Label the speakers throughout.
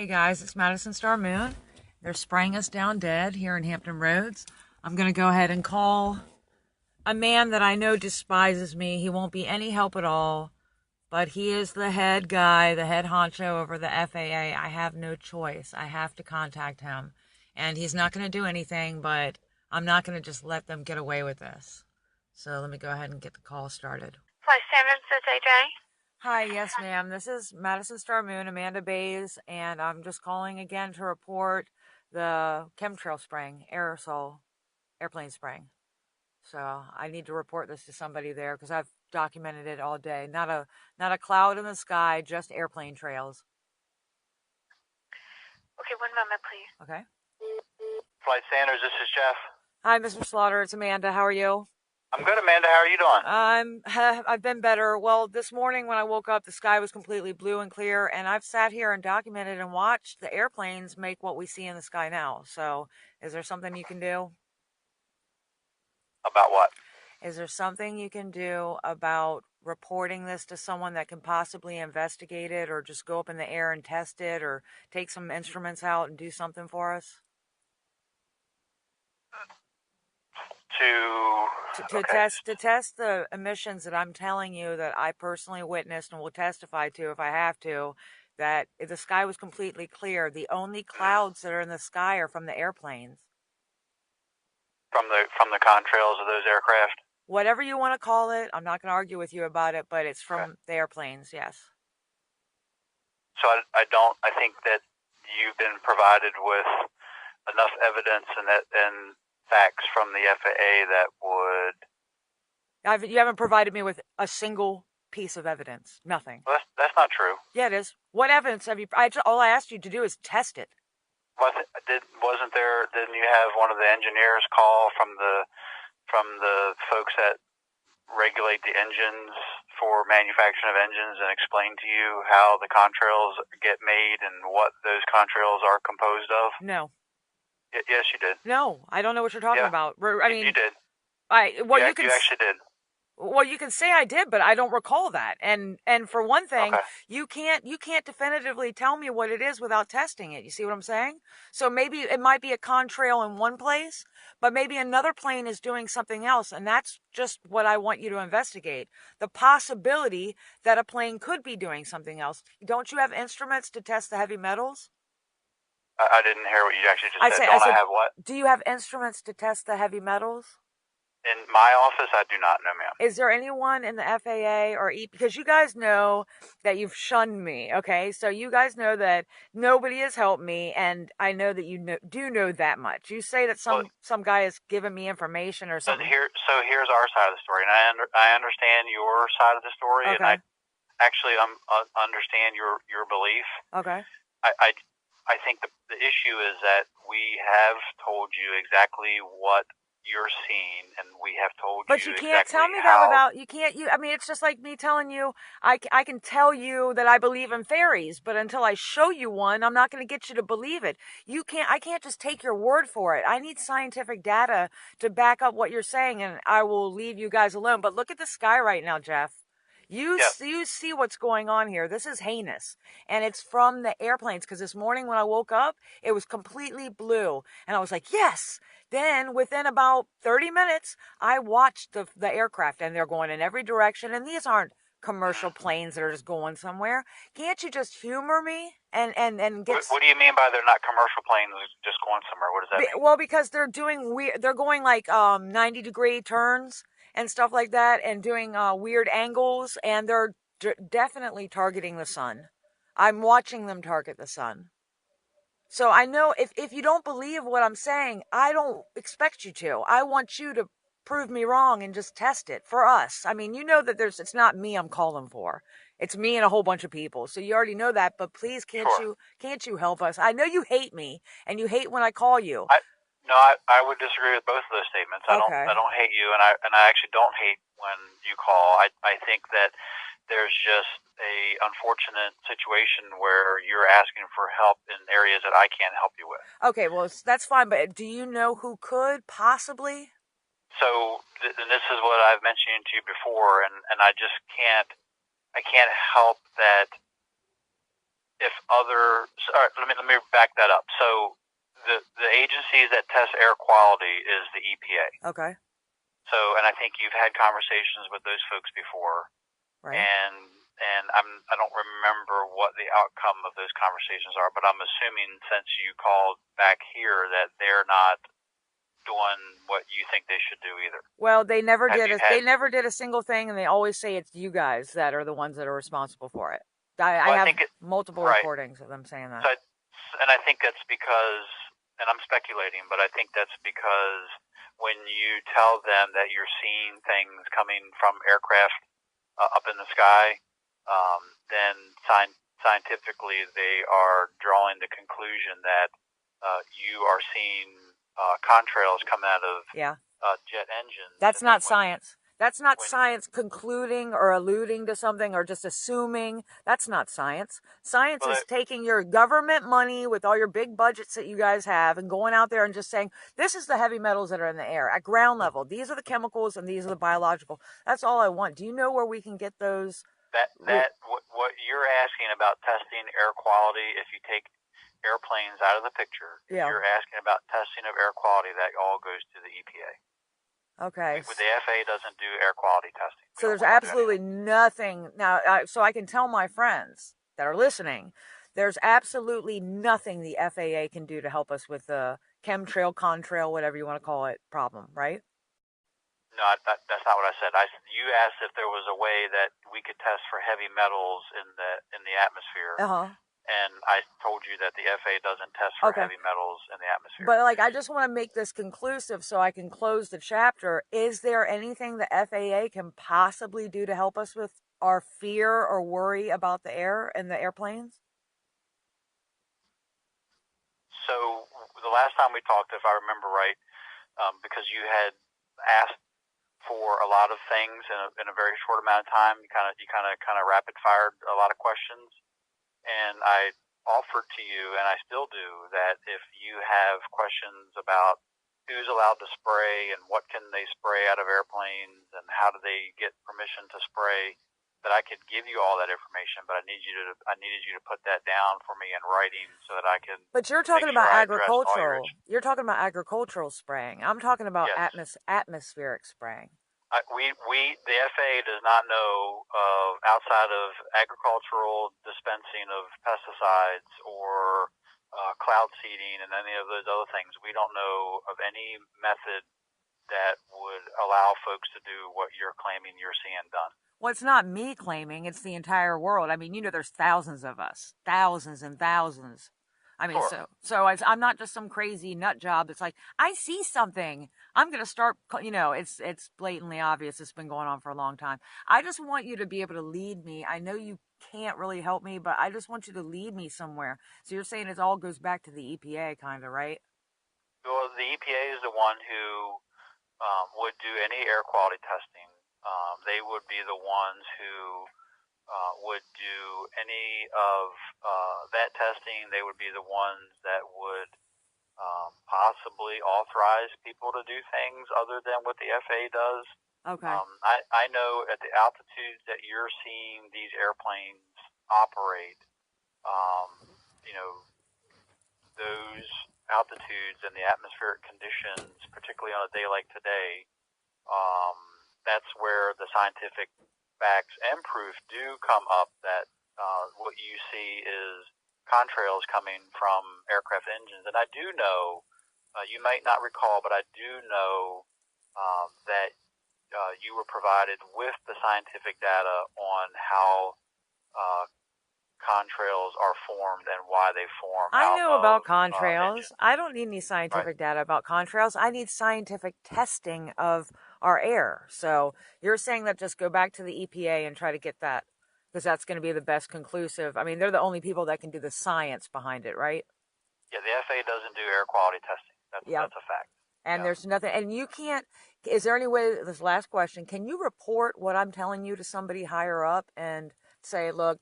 Speaker 1: Hey guys, it's Madison Star Moon. They're spraying us down dead here in Hampton Roads. I'm going to go ahead and call a man that I know despises me. He won't be any help at all, but he is the head guy, the head honcho over the FAA. I have no choice. I have to contact him. And he's not going to do anything, but I'm not going to just let them get away with this. So let me go ahead and get the call started.
Speaker 2: Flight Standards, this is AJ.
Speaker 1: Hi, yes, ma'am. This is Madison Star Moon, Amanda Bays, and I'm just calling again to report the chemtrail spraying, aerosol airplane spraying. So I need to report this to somebody there because I've documented it all day. Not a cloud in the sky, just airplane trails.
Speaker 2: Okay, one moment, please.
Speaker 1: Okay.
Speaker 3: Flight Standards, this is Jeff.
Speaker 1: Hi, Mr. Slaughter. It's Amanda. How are you?
Speaker 3: I'm good, Amanda. How are you doing?
Speaker 1: I've been better. Well, this morning when I woke up, the sky was completely blue and clear, and I've sat here and documented and watched the airplanes make what we see in the sky now. So, is there something you can do?
Speaker 3: About what?
Speaker 1: Is there something you can do about reporting this to someone that can possibly investigate it, or just go up in the air and test it, or take some instruments out and do something for us? To test the emissions that I'm telling you that I personally witnessed and will testify to if I have to, that the sky was completely clear. The only clouds that are in the sky are from the airplanes.
Speaker 3: From the contrails of those aircraft?
Speaker 1: Whatever you want to call it, I'm not going to argue with you about it, but it's from the airplanes, yes.
Speaker 3: So I think that you've been provided with enough evidence and facts from the FAA that would...
Speaker 1: You haven't provided me with a single piece of evidence. Nothing.
Speaker 3: Well, that's not true.
Speaker 1: Yeah, it is. What evidence have you... all I asked you to do is test it.
Speaker 3: Didn't you have one of the engineers call from the folks that regulate the engines for manufacturing of engines and explain to you how the contrails get made and what those contrails are composed of?
Speaker 1: No.
Speaker 3: Yes, you did.
Speaker 1: No, I don't know what you're talking about. I mean,
Speaker 3: you did.
Speaker 1: You
Speaker 3: actually did.
Speaker 1: Well, you can say I did, but I don't recall that. And for one thing,
Speaker 3: okay.
Speaker 1: you can't definitively tell me what it is without testing it. You see what I'm saying? So maybe it might be a contrail in one place, but maybe another plane is doing something else, and that's just what I want you to investigate. The possibility that a plane could be doing something else. Don't you have instruments to test the heavy metals?
Speaker 3: I didn't hear what you actually just said. I have what?
Speaker 1: Do you have instruments to test the heavy metals?
Speaker 3: In my office, I do not know, ma'am.
Speaker 1: Is there anyone in the FAA because you guys know that you've shunned me, okay? So you guys know that nobody has helped me, and I know that you do know that much. You say that some guy has given me information or something.
Speaker 3: So here's our side of the story, and I understand your side of the story,
Speaker 1: okay.
Speaker 3: And I actually understand your belief.
Speaker 1: Okay.
Speaker 3: I think the issue is that we have told you exactly what you're seeing, and we have told
Speaker 1: but you can't tell me that without I mean, it's just like me telling you I can tell you that I believe in fairies, but until I show you one, I'm not going to get you to believe it. I can't just take your word for it. I need scientific data to back up what you're saying, and I will leave you guys alone. But look at the sky right now, Jeff. You see what's going on here. This is heinous. And it's from the airplanes, because this morning when I woke up, it was completely blue. And I was like, yes. Then within about 30 minutes, I watched the aircraft, and they're going in every direction. And these aren't commercial planes that are just going somewhere. Can't you just humor me and get...
Speaker 3: What do you mean by they're not commercial planes just going somewhere? What does that mean?
Speaker 1: Well, because they're going like 90-degree turns and stuff like that, and doing weird angles, and they're definitely targeting the sun. I'm watching them target the sun. So I know if you don't believe what I'm saying, I don't expect you to. I want you to prove me wrong and just test it for us. I mean, you know that it's not me I'm calling for. It's me and a whole bunch of people. So you already know that, but please can't you help us? I know you hate me, and you hate when I call you.
Speaker 3: No, I would disagree with both of those statements. I don't hate you, and I actually don't hate when you call. I think that there's just a unfortunate situation where you're asking for help in areas that I can't help you with.
Speaker 1: Okay, well, that's fine, but do you know who could possibly?
Speaker 3: So, and this is what I've mentioned to you before, and I just can't help that if other, all right, let me back that up. So the agencies that test air quality is the EPA.
Speaker 1: Okay.
Speaker 3: So, and I think you've had conversations with those folks before,
Speaker 1: right?
Speaker 3: And I don't remember what the outcome of those conversations are, but I'm assuming since you called back here that they're not doing what you think they should do either.
Speaker 1: Well, they never did. They never did a single thing, and they always say it's you guys that are the ones that are responsible for it. I have multiple recordings of them saying that.
Speaker 3: So and I think that's because, and I'm speculating, but I think that's because when you tell them that you're seeing things coming from aircraft up in the sky, then scientifically they are drawing the conclusion that you are seeing contrails come out of jet engines.
Speaker 1: That's not science. That's not science concluding or alluding to something or just assuming. That's not science. Science is taking your government money with all your big budgets that you guys have and going out there and just saying, this is the heavy metals that are in the air at ground level. These are the chemicals and these are the biological. That's all I want. Do you know where we can get those?
Speaker 3: What you're asking about testing air quality, if you take airplanes out of the picture, you're asking about testing of air quality, that all goes to the EPA.
Speaker 1: Okay.
Speaker 3: The FAA doesn't do air quality testing.
Speaker 1: So there's absolutely nothing now. So I can tell my friends that are listening, there's absolutely nothing the FAA can do to help us with the chemtrail, contrail, whatever you want to call it, problem, right?
Speaker 3: No, that's not what I said. You asked if there was a way that we could test for heavy metals in the atmosphere. And I told you that the FAA doesn't test for heavy metals in the atmosphere.
Speaker 1: But I just want to make this conclusive so I can close the chapter. Is there anything the FAA can possibly do to help us with our fear or worry about the air and the airplanes?
Speaker 3: So the last time we talked, if I remember right, because you had asked for a lot of things in a very short amount of time, you kind of rapid fired a lot of questions. And I offered to you, and I still do, that if you have questions about who's allowed to spray and what can they spray out of airplanes and how do they get permission to spray, that I could give you all that information. But I needed you to put that down for me in writing so that I can.
Speaker 1: But you're talking about agricultural. You're talking about agricultural spraying. I'm talking about atmospheric spraying.
Speaker 3: The FAA does not know of, outside of agricultural dispensing of pesticides or cloud seeding and any of those other things, we don't know of any method that would allow folks to do what you're claiming you're seeing done.
Speaker 1: Well, it's not me claiming, it's the entire world. I mean, there's thousands of us, thousands and thousands. I mean, so I'm not just some crazy nut job. It's like, I see something. I'm going to start, it's blatantly obvious. It's been going on for a long time. I just want you to be able to lead me. I know you can't really help me, but I just want you to lead me somewhere. So you're saying it all goes back to the EPA kind of, right?
Speaker 3: Well, the EPA is the one who would do any air quality testing. They would be the ones who would do any of that testing. They would be the ones that would possibly authorize people to do things other than what the FAA does.
Speaker 1: Okay.
Speaker 3: I know at the altitudes that you're seeing these airplanes operate, those altitudes and the atmospheric conditions, particularly on a day like today, that's where the scientific facts and proof do come up that what you see is contrails coming from aircraft engines. And I do know, you might not recall, but I do know that you were provided with the scientific data on how contrails are formed and why they form.
Speaker 1: I know about contrails. I don't need any scientific data about contrails. I need scientific testing of our air. So you're saying that just go back to the EPA and try to get that, because that's going to be the best conclusive. I mean, they're the only people that can do the science behind it, right?
Speaker 3: Yeah, the FAA doesn't do air quality testing. That's a fact.
Speaker 1: And there's nothing, and you can't, is there any way, this last question, can you report what I'm telling you to somebody higher up and say, look,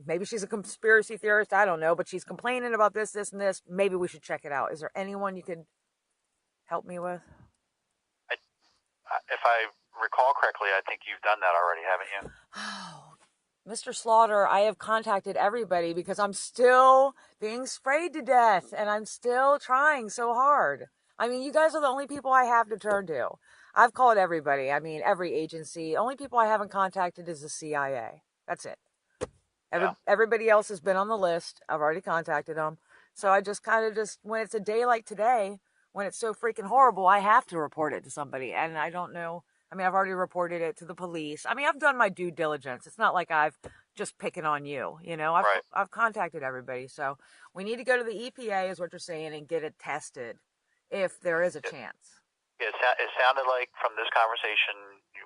Speaker 1: maybe she's a conspiracy theorist, I don't know, but she's complaining about this, this, and this, maybe we should check it out. Is there anyone you could help me with?
Speaker 3: If I recall correctly, I think you've done that already, haven't you?
Speaker 1: Oh, Mr. Slaughter, I have contacted everybody because I'm still being sprayed to death and I'm still trying so hard. I mean, you guys are the only people I have to turn to. I've called everybody. I mean, every agency. Only people I haven't contacted is the CIA. That's it. Everybody else has been on the list. I've already contacted them. So I just kind of when it's a day like today, when it's so freaking horrible, I have to report it to somebody. And I don't know. I mean, I've already reported it to the police. I mean, I've done my due diligence. It's not like I've just picking on you, you know. I've contacted everybody. So we need to go to the EPA, is what you're saying, and get it tested if there is a chance.
Speaker 3: It sounded like from this conversation,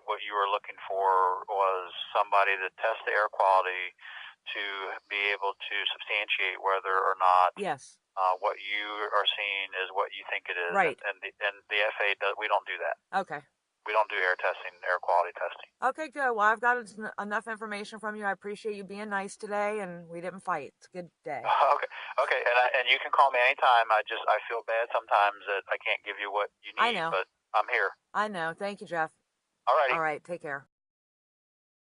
Speaker 3: what you were looking for was somebody to test the air quality to be able to substantiate whether or not what you are seeing is what you think it is.
Speaker 1: Right.
Speaker 3: And the FAA we don't do that.
Speaker 1: Okay.
Speaker 3: We don't do air testing, air quality testing.
Speaker 1: Okay, good. Well, I've got enough information from you. I appreciate you being nice today, and we didn't fight. It's a good day.
Speaker 3: Okay, and you can call me anytime. I feel bad sometimes that I can't give you what you need,
Speaker 1: I know.
Speaker 3: But I'm here.
Speaker 1: I know. Thank you, Jeff.
Speaker 3: All righty.
Speaker 1: All right, take care.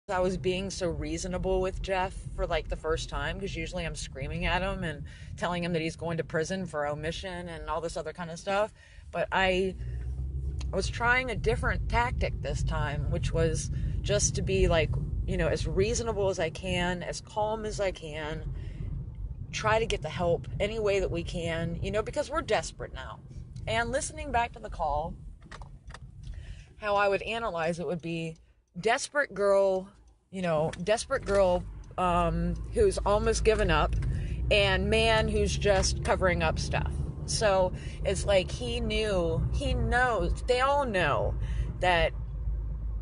Speaker 1: I was being so reasonable with Jeff for like the first time, because usually I'm screaming at him and telling him that he's going to prison for omission and all this other kind of stuff. But I was trying a different tactic this time, which was just to be like, you know, as reasonable as I can, as calm as I can, try to get the help any way that we can, you know, because we're desperate now. And listening back to the call, how I would analyze it would be desperate girl, you know, who's almost given up, and man who's just covering up stuff. So it's like he knows, they all know that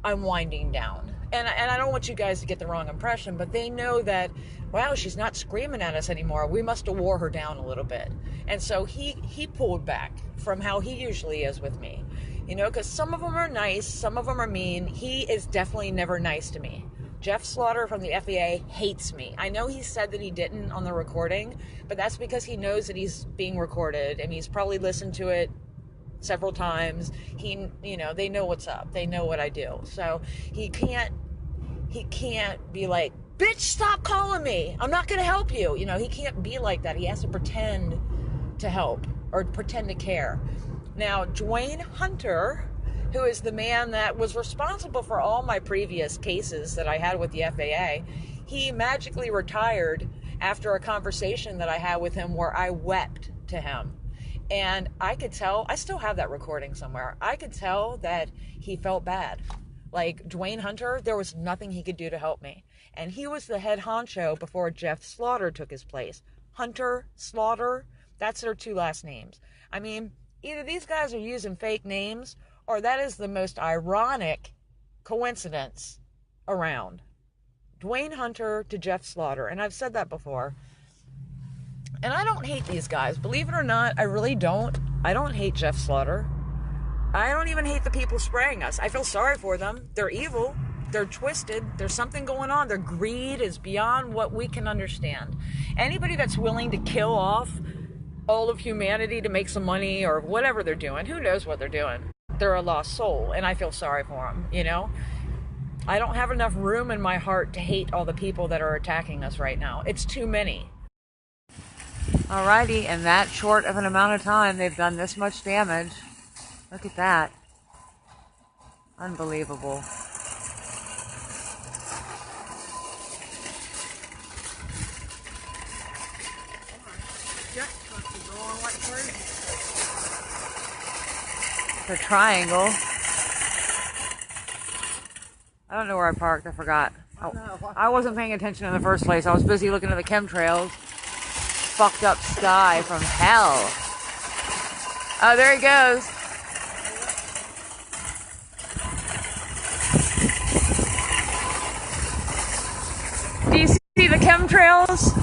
Speaker 1: I'm winding down. And I don't want you guys to get the wrong impression, but they know that, wow, she's not screaming at us anymore. We must have wore her down a little bit. And so he pulled back from how he usually is with me. You know, because some of them are nice, some of them are mean. He is definitely never nice to me. Jeff Slaughter from the FAA hates me. I know he said that he didn't on the recording, but that's because he knows that he's being recorded and he's probably listened to it several times. They know what's up. They know what I do. So he can't be like, bitch, stop calling me. I'm not going to help you. You know, he can't be like that. He has to pretend to help or pretend to care. Now, Dwayne Hunter, who is the man that was responsible for all my previous cases that I had with the FAA, he magically retired after a conversation that I had with him where I wept to him. And I could tell, I still have that recording somewhere, I could tell that he felt bad. Like, Dwayne Hunter, there was nothing he could do to help me. And he was the head honcho before Jeff Slaughter took his place. Hunter, Slaughter, that's their two last names. I mean, either these guys are using fake names, or that is the most ironic coincidence around. Dwayne Hunter to Jeff Slaughter. And I've said that before. And I don't hate these guys. Believe it or not, I really don't. I don't hate Jeff Slaughter. I don't even hate the people spraying us. I feel sorry for them. They're evil. They're twisted. There's something going on. Their greed is beyond what we can understand. Anybody that's willing to kill off all of humanity to make some money or whatever they're doing, who knows what they're doing? They're a lost soul, and I feel sorry for them, you know? I don't have enough room in my heart to hate all the people that are attacking us right now. It's too many. Alrighty, in that short of an amount of time, they've done this much damage. Look at that. Unbelievable. The triangle. I don't know where I parked. I forgot. I wasn't paying attention in the first place. I was busy looking at the chemtrails. Fucked up sky from hell. Oh, there he goes. Do you see the chemtrails?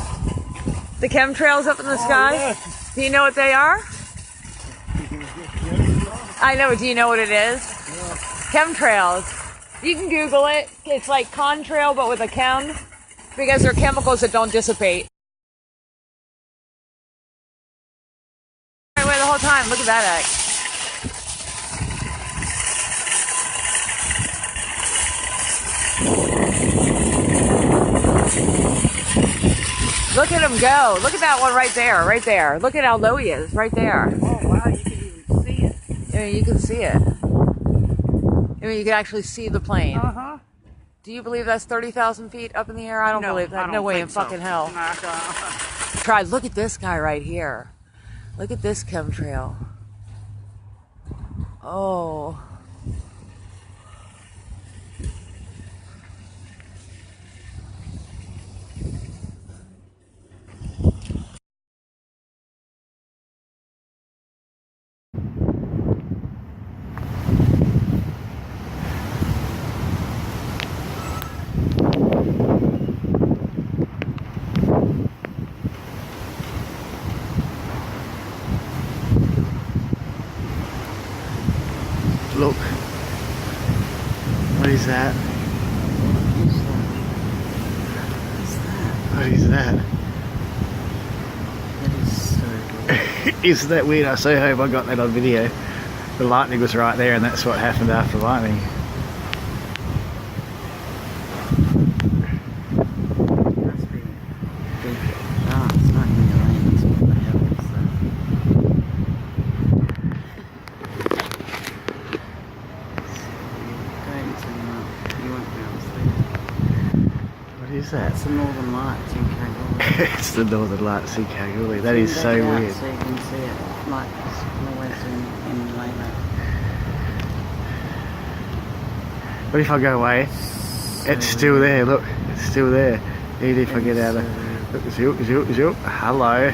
Speaker 1: The chemtrails up in the sky? Yes. Do you know what they are? I know, do you know what it is? Yeah. Chemtrails. You can Google it. It's like contrail, but with a chem, because they're chemicals that don't dissipate. Right away the whole time. Look at that act. Look at him go. Look at that one right there, right there. Look at how low he is, right there.
Speaker 4: Oh, wow, you can even see it.
Speaker 1: I mean, you can see it. I mean, you can actually see the plane.
Speaker 4: Uh-huh.
Speaker 1: Do you believe that's 30,000 feet up in the air? I don't believe that. No way in fucking hell. Try, look at this guy right here. Look at this chemtrail. Oh.
Speaker 5: Look. What is that? What is that?
Speaker 4: That is so good.
Speaker 5: Isn't that weird? I so hope I got that on video. The lightning was right there and that's what happened after lightning.
Speaker 4: Must be big. Ah, it's not in the lanes. What the hell is that? Going to you won't be able to see it.
Speaker 5: What is that?
Speaker 4: It's the Northern Lights in Kalgoorlie.
Speaker 5: It's the Northern Lights in Kalgoorlie. That is so weird.
Speaker 4: So you can see it like always in Leyland.
Speaker 5: What if I go away? It's still there, look. It's still there. Even if I get out of... Look, zoop, zoop, zoop. Hello.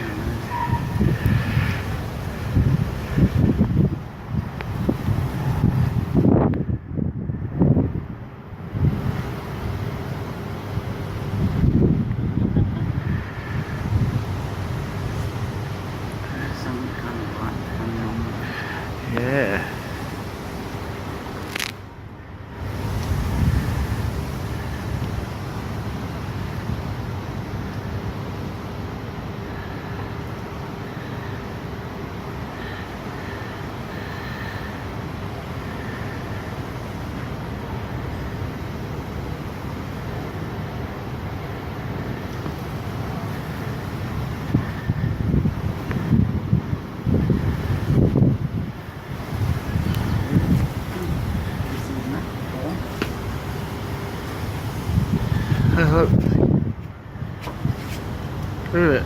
Speaker 4: Some kind of light coming on.
Speaker 5: Yeah. Look. Look at it.